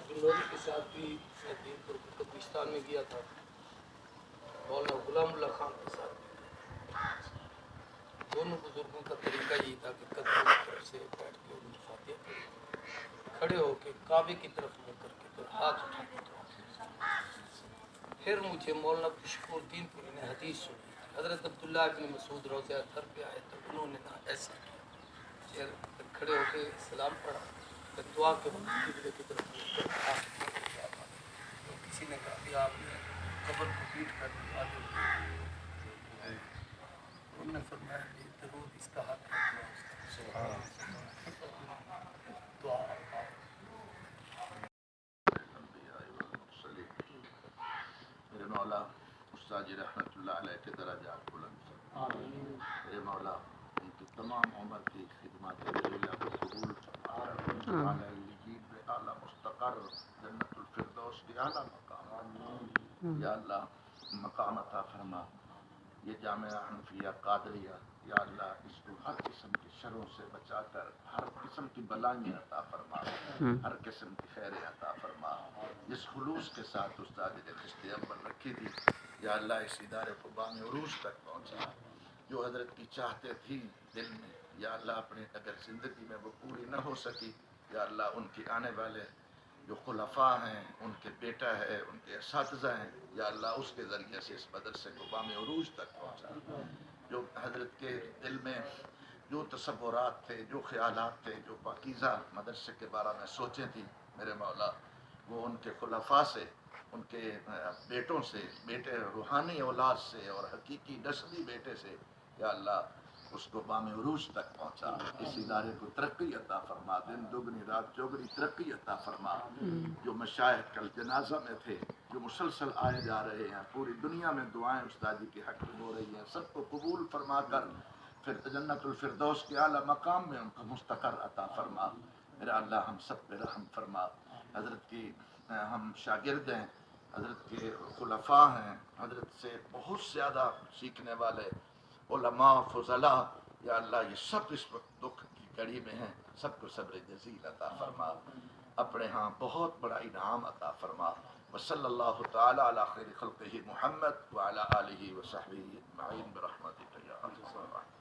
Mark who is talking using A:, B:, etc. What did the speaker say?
A: बिल्लोरी के साथ भी मैं दीनपुर कब्रिस्तान में गया था, मौलाना गुलामुल्लाह खान के साथ। दोनों बुजुर्गों का तरीका यही था कि कदमों की तरफ से बैठ के उनकी फातिहा पढ़ी, खड़े होकर काबे की तरफ मुँह करके फिर हाथ उठा के दुआ की। फिर मुझे मौलाना खुशबूर दीनपुरी ने हदीस सुनी, हज़रत अब्दुल्लाह इब्न मसूद रोज़ा अतर पे आए तो उन्होंने ना ऐसा किया, खड़े होकर सलाम पढ़ा, फिर दुआ के वक्त किबले की तरफ किसी ने कहा कि आपने कब्र को पीट कर दुआ दी, उन्होंने फरमाया कि जरूर इसका हक है दुआ।
B: मेरे मौला उस्ताद जी रहमतुल्लाह अलैह के दर्जात बुलंद फरमा। मेरे मौला उनकी तमाम उम्र की खिदमत को कबूल फरमा। आला मुस्तकर जन्नतुल फिरदौस के आला मकाम, या अल्लाह मकाम अता फरमा। ये जामिया हनफिया कादरिया, या अल्लाह इसको हर किस्म की शरों से बचाकर हर किस्म की बलाइयाँ अता फरमा, हर किस्म की खैरें अता फरमा। जिस खुलूस के साथ उस्ताद ने रिश्ते अव्वल रखी थी, या अल्लाह इस इदारे को बामे उरूज तक पहुँचा। जो हजरत की चाहते थी दिल में, या अल्लाह अपनी अगर ज़िंदगी में वो पूरी न हो सकी, या अल्लाह उनके आने वाले जो खुलफा हैं, उनके बेटा है, उनके असातिज़ा हैं, या अल्लाह उसके ज़रिए से इस मदरसे को बामे उरूज तक पहुँचा। जो हजरत के दिल में जो तसव्वुरात थे, जो ख्यालात थे, जो पाकीज़ा मदरसे के बारे में सोचें थी, मेरे मौला वो उनके खुलफा से, उनके बेटों से, बेटे रूहानी औलाद से और हकीकी नस्ली बेटे से, या अल्लाह उसको बामे उरूज तक पहुँचा। इस इदारे को तरक्की अता फरमा, दिन दुगनी रात चौगनी तरक्की अता फरमा। जो मशाइख कल जनाजा में थे, जो मुसलसल आए जा रहे हैं, पूरी दुनिया में दुआएं उस्ताद जी के हक में हो रही हैं, सबको कबूल फरमा कर फिर जन्नतुल फिरदौस के आला मकाम में उनको मुस्तकर अता फरमा। मेरा अल्लाह हम सब पे रहम फरमा। हज़रत की हम शागिर्द हैं, हज़रत के खुलफा हैं, हज़रत से बहुत ज़्यादा सीखने वाले उलमा फुज़ला, या अल्लाह ये सब इस वक्त दुख की कड़ी में हैं, सबको सब्र जज़ील अता फरमा, अपने यहाँ बहुत बड़ा इनाम अता फरमा। वसल्लल्लाहु तआला अला खैरि खल्क़िही मुहम्मद व अला आलिही व सहबिही अजमईन बिरहमतिका या अरहमर राहिमीन।